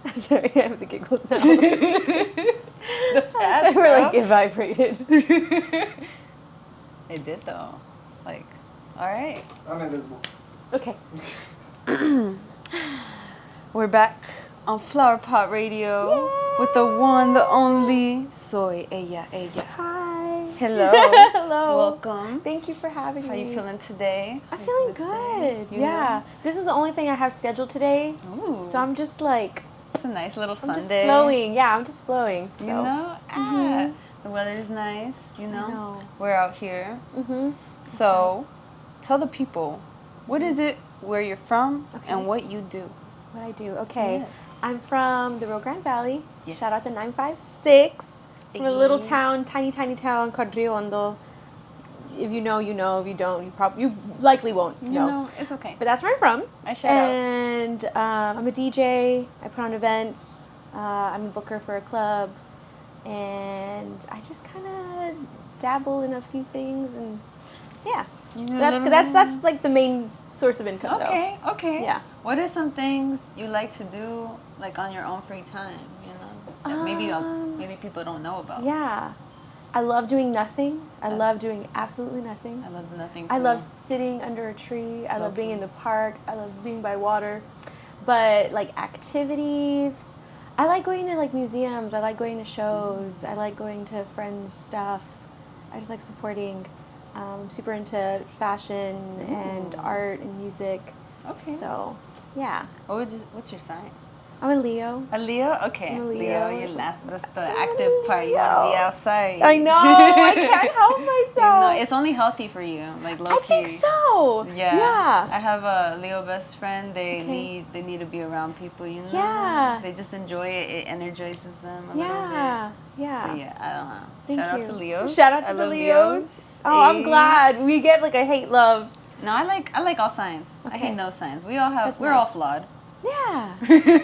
I'm sorry, I have the giggles now. The pads, We're bro. like, it vibrated. It did though. Like, all right. I'm invisible. Okay. We're back on Flower Pot Radio with the one, the only Soy Ella. Hi. Hello. Hello. Welcome. Thank you for having How me. you feeling today? I'm feeling good. You Yeah. know? This is the only thing I have scheduled today. Ooh. So I'm just like, It's a nice little I'm Sunday. just flowing. Yeah, I'm just flowing. So. You know? The weather's nice, you know? know. We're out here. Mm-hmm. So, tell the people, what is it, where you're from, Okay. and what you do? What I do? Okay. Yes. I'm from the Rio Grande Valley. Yes. Shout out to 956. From a little Hey. town, tiny town called Rio Hondo. If you know, you know. If you don't, you likely won't You know. know, it's okay. But that's where I'm from. I shout out. And I'm a DJ. I put on events. I'm a booker for a club. And I just kind of dabble in a few things. And yeah. That's like the main source of income, Okay, okay. Yeah. What are some things you like to do, like on your own free time, you know? That maybe people don't know about. Yeah. I love doing nothing. I love doing absolutely nothing. I love nothing, I too. love sitting under a tree. I love being Okay. in the park. I love being by water. But like activities, I like going to like museums. I like going to shows. I like going to friends' stuff. I just like supporting. I'm super into fashion and art and music. Okay. So, yeah. What's your sign? I'm a Leo. A Leo? Okay. I'm a Leo. That's the active part. You want to be outside. I know. I can't help myself. You know, it's only healthy for you, like low I key. think so. Yeah. Yeah. I have a Leo best friend. They Okay. need to be around people, you know? Yeah. They just enjoy it. It energizes them a Yeah. little bit. Yeah. But yeah, I don't know. Thank Shout you. out to Leos. Shout out to I the love Leos. Oh, I'm Hey. glad. We get like a hate love. No, I like all signs. I Okay. hate no signs. We all have That's we're all nice. flawed. Yeah.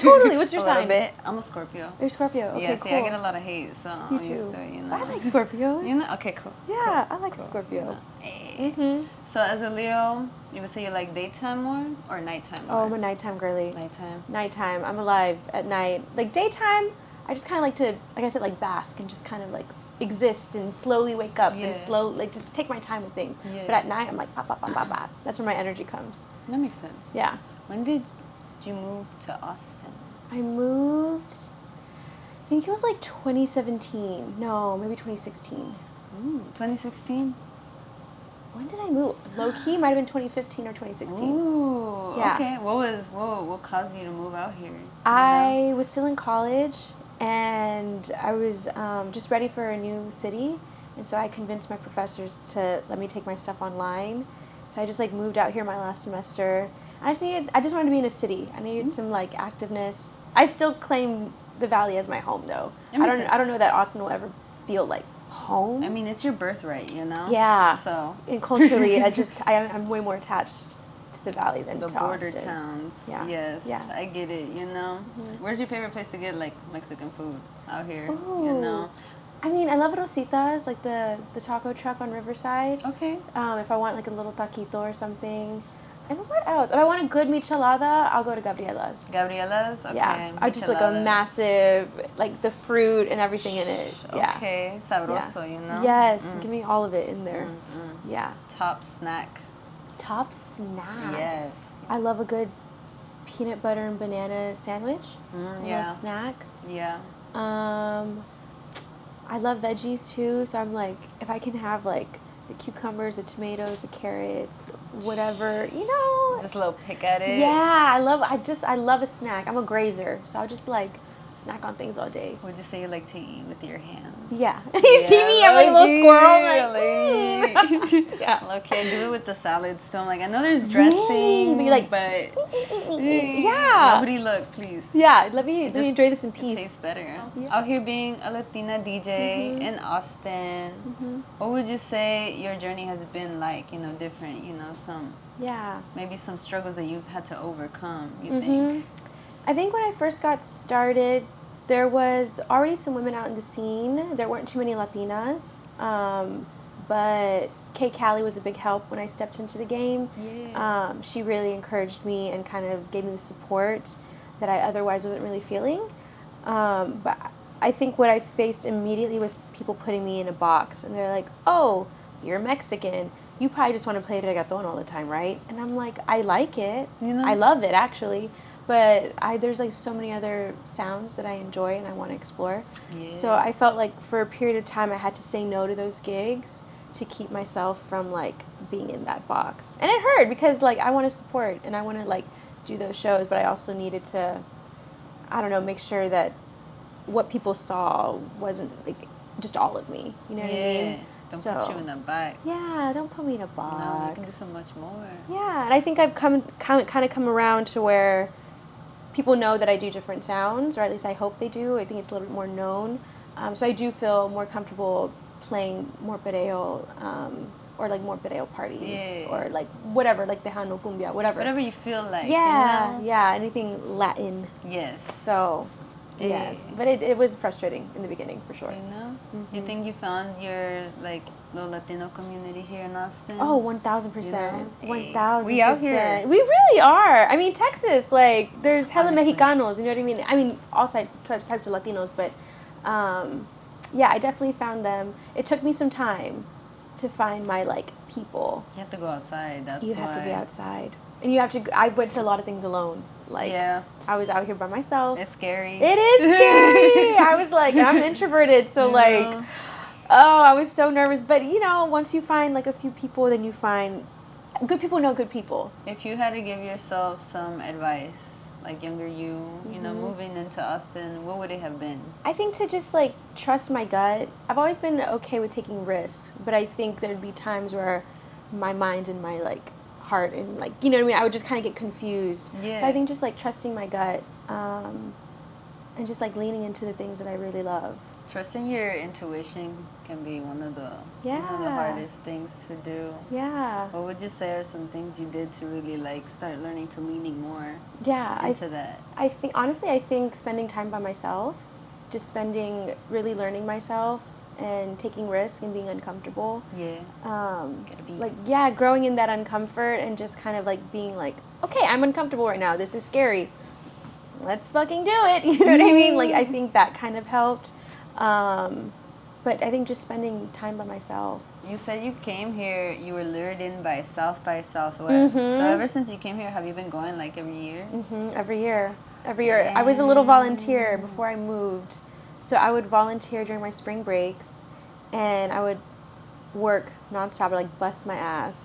Totally. What's your a little sign? bit. I'm a Scorpio. You're Scorpio. Okay, Yeah, cool. see, I get a lot of hate, so You I'm used too. to it, you know. I like Scorpios. You know? Okay, cool. Yeah, Cool. I like Cool. Scorpio. Hey. Mhm. So as a Leo, you would say you like daytime more or nighttime more? Oh, I'm a nighttime girly. Nighttime. Nighttime. I'm alive at night. Like daytime, I just kind of like to, like I said, like bask and just kind of like exist and slowly wake up Yeah. and like just take my time with things. Yeah. But at night, I'm like pop, pop, pop, pop, pop. That's where my energy comes. That makes sense. Yeah. When did you move to Austin? I moved, I think it was like 2017. No, maybe 2016. 2016? When did I move? Low key, might have been 2015 or 2016. Ooh, Yeah. okay. What caused you to move out here? You I was still in college and I was just ready for a new city. And so I convinced my professors to let me take my stuff online. So I just like moved out here my last semester. I just wanted to be in a city. I needed some like activeness. I still claim the Valley as my home though. It makes I don't know that Austin will ever feel like home. I mean, it's your birthright, you know? Yeah. So And culturally, I'm way more attached to the Valley than the to border Austin. towns. Yeah. Yes. Yeah. I get it, you know? Mhm. Where's your favorite place to get like Mexican food out here? Ooh. You know? I mean, I love Rositas, like the taco truck on Riverside. Okay. If I want like a little taquito or something. And what else? If I want a good michelada, I'll go to Gabriela's. Gabriela's? Okay. Yeah, I just like a micheladas. massive, like the fruit and everything in it. Yeah. Okay. Sabroso, you know? Yes, Mm. give me all of it in there. Mm. Yeah. Top snack. Top snack. Yes. I love a good peanut butter and banana sandwich. A Yeah. little snack. Yeah. I love veggies too, so I'm like, if I can have like the cucumbers, the tomatoes, the carrots, whatever, you know. Just a little pick at it. Yeah, I love a snack. I'm a grazer, so I'll just like snack on things all day. Would you say you like to eat with your hands? Yeah. You see me, I'm like a little squirrel. I'm like, like, yeah. Okay, I do it with the salad still. I'm like, I know there's dressing, but you're like, but yeah. nobody look, please. Yeah, let me just- enjoy this in It peace. tastes better. Yeah. Out here being a Latina DJ in Austin, what would you say your journey has been like, you know, different, you know, Yeah. maybe some struggles that you've had to overcome, you think? I think when I first got started, there was already some women out in the scene. There weren't too many Latinas, but Kay Callie was a big help when I stepped into the game. Yeah. She really encouraged me and kind of gave me the support. that I otherwise wasn't really feeling. But I think what I faced immediately was people putting me in a box, and they're like, "Oh, you're Mexican. You probably just want to play reggaeton all the time, right?" And I'm like, I like it. I love it, actually. But there's like so many other sounds that I enjoy and I want to explore. Yeah. So I felt like for a period of time I had to say no to those gigs to keep myself from like being in that box. And it hurt because like I want to support and I want to like do those shows, but I also needed to, I don't know, make sure that what people saw wasn't like just all of me. You know what I mean? Don't put you in a box. Yeah, don't put me in a box. No, you can do so much more. Yeah, and I think I've kind of come around to where people know that I do different sounds, or at least I hope they do. I think it's a little bit more known. So I do feel more comfortable playing more perreo, or like more perreo parties, or like whatever, like Tejano, cumbia, whatever. Whatever you feel like. Yeah, you know? yeah, anything Latin. Yes. So, yes, but it was frustrating in the beginning for sure. You know? Mm-hmm. You think you found your like little Latino community here in Austin? Oh, 1,000%. You know? 1,000%. We out here. We really are. I mean, Texas, like, there's hella Mexicanos, you know what I mean? I mean, all types of Latinos, but yeah, I definitely found them. It took me some time to find my, like, people. You have to go outside, that's You have to be outside. And you have to, I went to a lot of things alone. Like, I was out here by myself. It's scary. It is scary. I was like, I'm introverted, so like, oh, I was so nervous. But you know, once you find like a few people, then you find good people know good people. If you had to give yourself some advice, like younger you, you know, moving into Austin, what would it have been? I think to just like trust my gut. I've always been okay with taking risks, but I think there'd be times where my mind and my like heart and like, you know what I mean, I would just kind of get confused. So I think just like trusting my gut, and just like leaning into the things that I really love. Trusting your intuition can be one of the hardest things to do. Yeah. What would you say are some things you did to really like start learning to leaning more into that? I think honestly, I think spending time by myself, just really learning myself and taking risks and being uncomfortable. Growing in that uncomfort and just kind of like being like, okay, I'm uncomfortable right now. This is scary. Let's fucking do it. You know what I mean? Like, I think that kind of helped. But I think just spending time by myself. You said you came here, you were lured in by South by Southwest. So ever since you came here, have you been going like every year? Every year. I was a little volunteer before I moved. So I would volunteer during my spring breaks, and I would work nonstop, or like bust my ass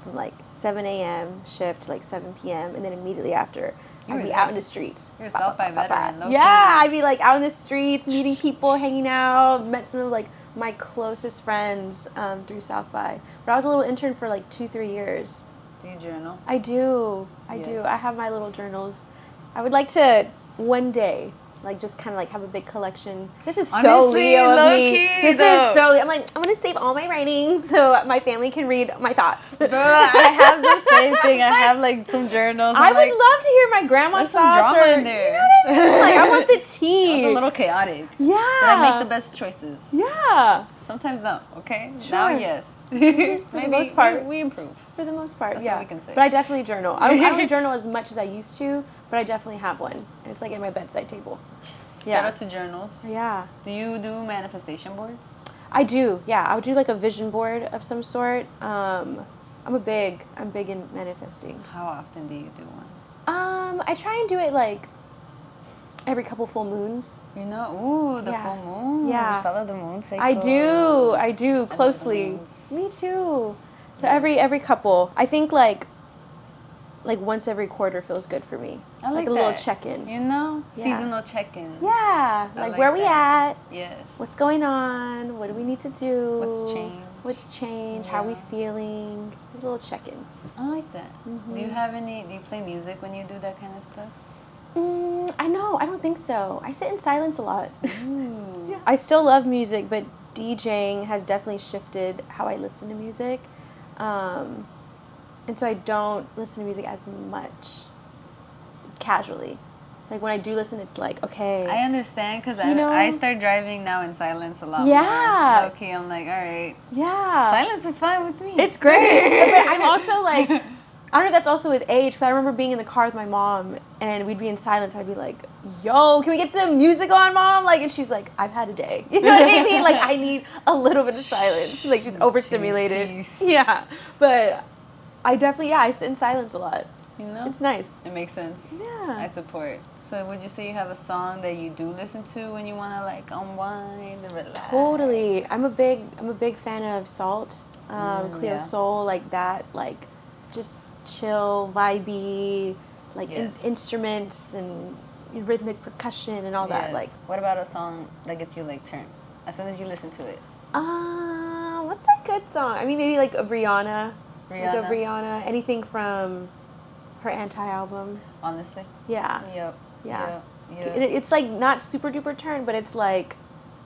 from like 7 a.m. shift to like 7 p.m. and then immediately after, I'd be out in the streets. You're a South by veteran. Yeah, I'd be like out in the streets, meeting people, hanging out. Met some of like my closest friends through South by. But I was a little intern for like 2-3 years. Do you journal? I do. I have my little journals. I would like to one day, like, just kind of like have a big collection. This is so Leo of me. This is so. I'm like, I'm gonna save all my writings so my family can read my thoughts. Bro, I have the same thing. I have like some journals. I would love to hear my grandma's thoughts. Some drama in there. You know what I mean? Like, I want the tea. It's a little chaotic. Yeah. But I make the best choices. Yeah. Sometimes not. Okay. Sure. Now yes. For the most part, we improve. For the most part, That's what we can say. But I definitely journal. I don't journal as much as I used to, but I definitely have one. And it's like at my bedside table. Shout out to journals. Yeah. Do you do manifestation boards? I do. Yeah, I would do like a vision board of some sort. I'm big in manifesting. How often do you do one? I try and do it like every couple full moons. You know, the full moon. Yeah. You follow the moon cycle. I do closely. Me too. So every couple. I think like once every quarter feels good for me. I like a little check-in. You know? Seasonal check-in. Yeah. Like where we at? Yes. What's going on? What do we need to do? What's changed? Yeah. How are we feeling? A little check-in. I like that. Mm-hmm. Do you play music when you do that kind of stuff? I don't think so. I sit in silence a lot. Yeah. I still love music, but DJing has definitely shifted how I listen to music. And so I don't listen to music as much casually. Like when I do listen, it's like, okay. I understand because I start driving now in silence a lot more. Yeah. I'm like, all right. Yeah. Silence is fine with me. It's great. But I'm also like, I don't know if that's also with age, because I remember being in the car with my mom, and we'd be in silence. I'd be like, yo, can we get some music on, Mom? Like, and she's like, I've had a day. You know what I mean? Like, I need a little bit of silence. Like, she's overstimulated. Peace. Yeah. But I definitely, I sit in silence a lot. You know? It's nice. It makes sense. Yeah. I support. So would you say you have a song that you do listen to when you want to like unwind and relax? Totally. I'm a big fan of Salt, Cleo yeah. Soul, like that, like just chill, vibey, like Yes. instruments and rhythmic percussion and all that. Yes. Like, what about a song that gets you like turned as soon as you listen to it? what's a good song? I mean, maybe like a Rihanna. Like a Rihanna? Rihanna. Anything from her Anti album. Honestly. Yeah. Yep. Yeah. Yep. It's like not super duper turn, but it's like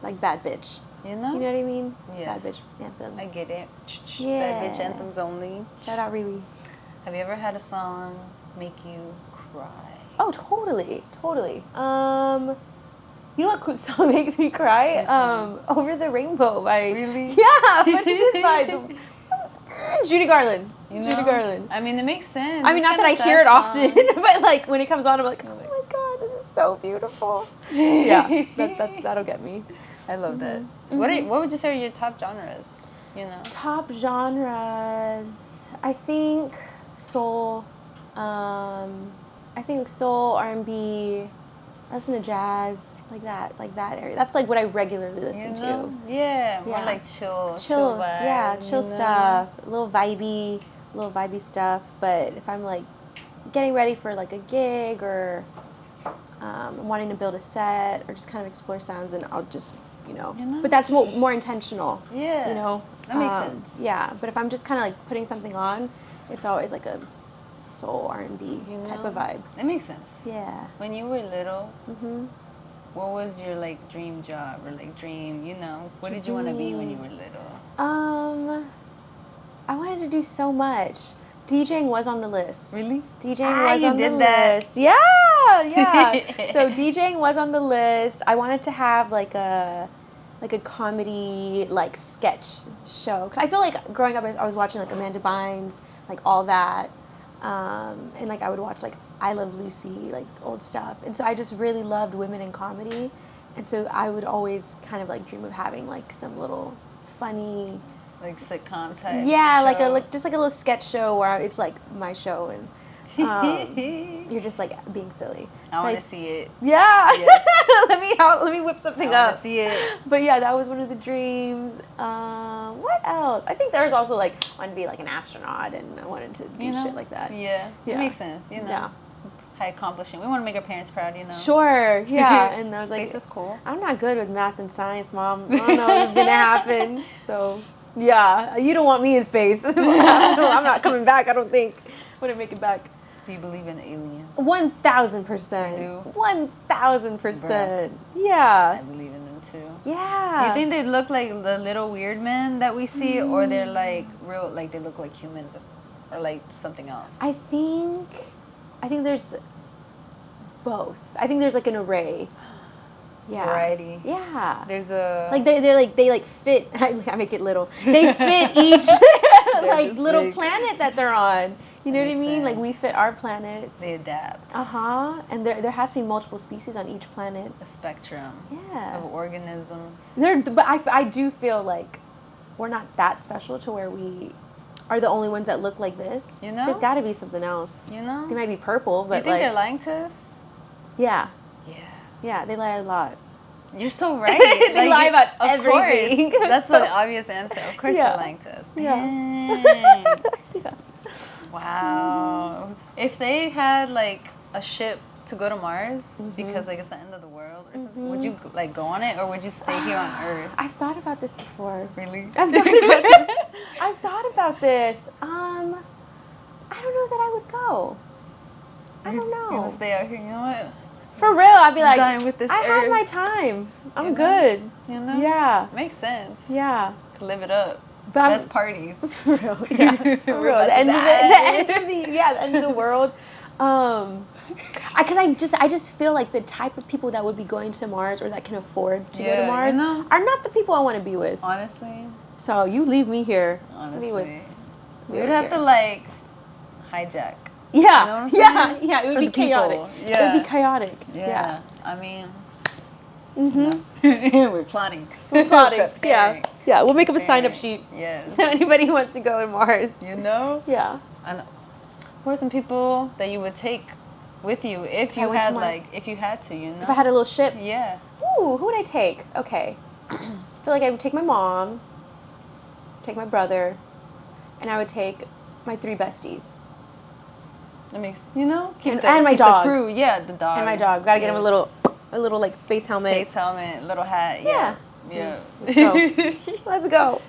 Bad Bitch. You know? You know what I mean? Yes. Bad Bitch anthems. I get it. Yeah. Bad bitch anthems only. Shout out Riri. Have you ever had a song make you cry? Oh, totally. You know what song makes me cry? Which one? Over the Rainbow by... Really? Yeah, what is it by? Judy Garland. You know? Judy Garland. I mean, it makes sense. I mean, It's not that I kinda hear it sad often, song. but like when it comes on, I'm like, oh my god, this is so beautiful. Yeah, that'll get me. I love that. Mm-hmm. What would you say are your top genres? You know? Top genres, I think soul. Soul, R&B. I listen to jazz, like that area. That's like what I regularly listen to. Yeah, more Yeah. like chill vibe, Yeah, chill you know? stuff, a little vibey stuff. But if I'm like getting ready for like a gig or wanting to build a set or just kind of explore sounds, and I'll just You know? But that's more intentional. Yeah. You know. That makes sense. Yeah, but if I'm just kind of like putting something on, it's always like a soul R&B type of vibe. That makes sense. Yeah. When you were little, Mhm. what was your like dream job or like dream? You know, what did you want to be when you were little? I wanted to do so much. DJing was on the list. Really? DJing was you on the did that. list. Yeah. So DJing was on the list. I wanted to have like a comedy like sketch show. 'Cause I feel like growing up I was watching like Amanda Bynes, like all that. And like I would watch like I Love Lucy, like old stuff. And so I just really loved women in comedy. And so I would always kind of like dream of having like some little funny, Like sitcom type. yeah, show. just like a little sketch show where it's like my show and you're just like being silly. I want to see it. Yeah. Yes. let me whip something I up. want to see it. But yeah, that was one of the dreams. What else? I think there was also like I wanted to be like an astronaut and I wanted to do shit like that. Yeah. Yeah. It makes sense. You know. Yeah. High accomplishing. We want to make our parents proud. You know. Sure. Yeah. And I was like, Space is cool. I'm not good with math and science, Mom. I don't know what's gonna happen. So yeah, you don't want me in space. I'm not coming back. I don't think. I wouldn't make it back. Do you believe in aliens? 1,000%. You do? 1,000%. Yeah. I believe in them too. Yeah. You think they look like the little weird men that we see, or they're like real, like they look like humans, or like something else? I think there's both. I think there's like an array. Yeah. Variety. Yeah. There's a Like they fit. I make it little. They fit each like this little big. planet that they're on. You know That what I makes mean? Like sense. we fit our planet. They adapt. And there has to be multiple species on each planet. A spectrum Yeah. of organisms. But I do feel like we're not that special to where we are the only ones that look like this. You know? There's got to be something else. You know? They might be purple, but you think like they're lying to us? yeah, Yeah. they lie a lot. You're so right. They lie about of everything. Course. That's So- the obvious answer. Of course Yeah. they're lying to us. Yeah. Dang. Yeah. Wow. If they had like a ship to go to Mars because like it's the end of the world or something, would you like go on it or would you stay here on Earth? I've thought about this before. Really? I've thought about this. I don't know that I would go. I don't You're gonna know. stay out here. You know what? For real, I'd be like, Done with this I had earth. my time. I'm You know? good. You know? Yeah. Makes sense. Yeah. To live it up. But I'm- Best parties. For real, yeah. For We're real. about The to end of die. the end of the world. Because I just feel like the type of people that would be going to Mars or that can afford to go Yeah, to you Mars know? are not the people I want to be with. Honestly. So you leave me here. Honestly. Me with- We would have to like hijack. Yeah, You know what I'm saying? yeah. It would For be the people. chaotic. Yeah. It would be chaotic. Yeah. I mean, Mhm. no. We're plotting. We're plotting. Preparing. Yeah. We'll make up a sign-up Preparing. sheet. Yes. So anybody who wants to go to Mars. You know? Yeah. And who are some people that you would take with you if I you went to had Mars. if you had to, you know? If I had a little ship. Yeah. Ooh, who would I take? Okay. I feel like I would take my mom, take my brother, and I would take my 3 besties. That makes, you know, And my dog. The crew. Yeah, the dog. And my dog. Gotta get him a Yes. little like space helmet. Space helmet, little hat. Yeah. Yeah. Let's go. Let's go.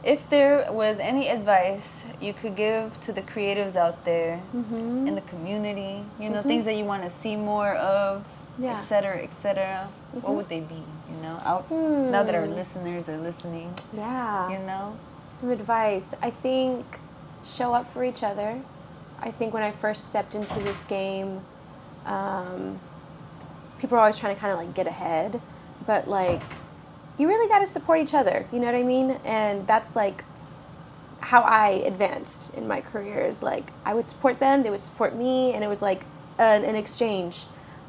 If there was any advice you could give to the creatives out there Mm-hmm. in the community, you know, things that you want to see more of, Yeah. et cetera, what would they be, you know, out now that our listeners are listening, Yeah. you know? Some advice. I think show up for each other. I think when I first stepped into this game, people are always trying to kind of like get ahead, but like you really got to support each other. You know what I mean? And that's like how I advanced in my career. Is like I would support them, they would support me, and it was like an exchange.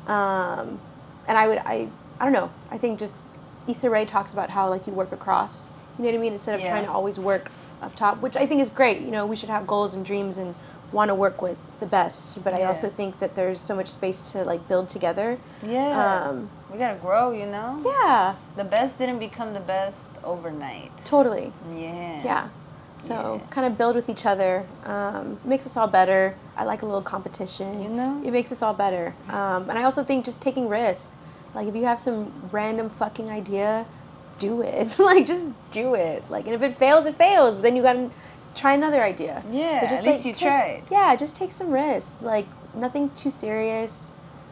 And I don't know. I think just Issa Rae talks about how like you work across. You know what I mean? Instead of trying to always work up top, which I think is great. You know, we should have goals and dreams and want to work with the best. But I also think that there's so much space to like build together. Yeah. We gotta grow, you know? Yeah. The best didn't become the best overnight. Totally. Yeah. Yeah. So kind of build with each other. Makes us all better. I like a little competition. You know? It makes us all better. And I also think just taking risks. Like if you have some random fucking idea, do it. Like just do it. Like and if it fails, it fails. But then you gotta try another idea. Yeah. So just at least you tried. Yeah. Just take some risks. Like nothing's too serious.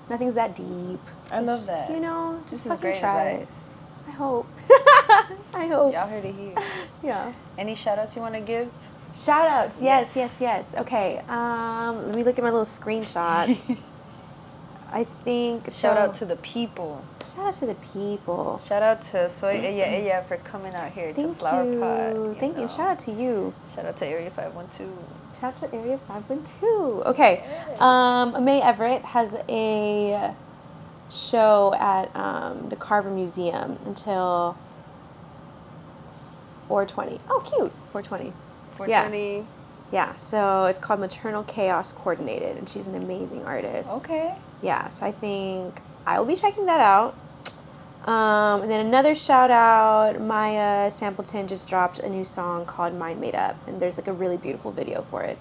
Nothing's that deep. I love that. You know, just This is fucking great try advice. it. I hope. I hope. Y'all heard it here. Yeah. Any shout outs you want to give? Shout outs. Yes. Okay. Let me look at my little screenshots. I think Shout out to the people. Shout out to the people. Shout out to Soy Ella for coming out here to Flower Pot. Thank you. And shout out to you. Shout out to Area 512. Shout out to Area 512. Okay. May Everett has a show at the Carver Museum until 4/20. Oh, cute. 4/20. 420. Yeah, so it's called Maternal Chaos Coordinated, and she's an amazing artist. Okay. Yeah, so I think I will be checking that out. And then another shout out, Maya Sampleton just dropped a new song called Mind Made Up, and there's like a really beautiful video for it.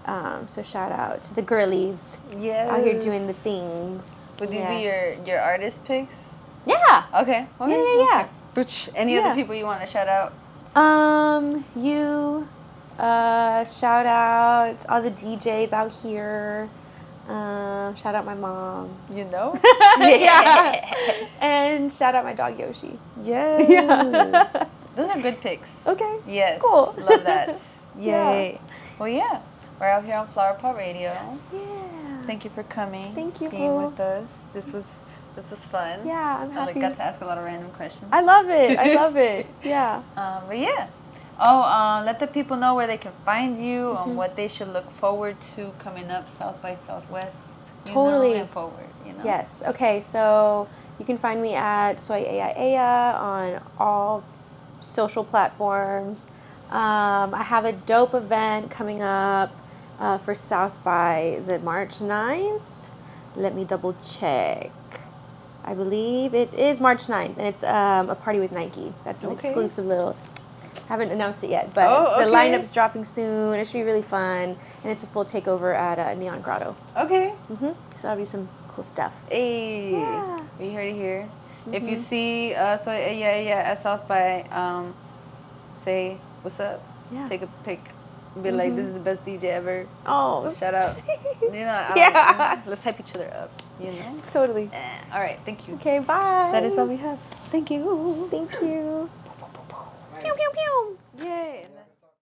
So shout out to the girlies out here doing the things. Would these be your artist picks? Yeah. Okay. Yeah. Any other people you want to shout out? Shout out all the DJs out here. Shout out my mom. You know? Yeah. And shout out my dog Yoshi. Yes. Yeah. Those are good picks. Okay. Yes. Cool. Love that. Yeah. Yay. Well, yeah. We're out here on Flower Pot Radio. Yeah. Thank you for coming. Thank you, being Boo. with us. This was fun. Yeah, I'm happy. I got to ask a lot of random questions. I love it. I love it. Yeah. But yeah. Oh, let the people know where they can find you and what they should look forward to coming up South by Southwest. Totally. And forward, you know? Yes. Okay, so you can find me at Soy Aya on all social platforms. I have a dope event coming up for South by, is it March 9th? Let me double check. I believe it is March 9th, and it's a party with Nike. That's an exclusive little... Haven't announced it yet, but the lineup's dropping soon. It should be really fun, and it's a full takeover at Neon Grotto. Okay. So that'll be some cool stuff. Hey, Yeah. we heard it here. If you see at South by, say what's up. Yeah. Take a pic. Be like, this is the best DJ ever. Oh. Shout out. You know. Yeah. Let's hype each other up. You know. Totally. All right. Thank you. Okay. Bye. That is all we have. Thank you. Thank you. Nice. Pew pew pew. Yay.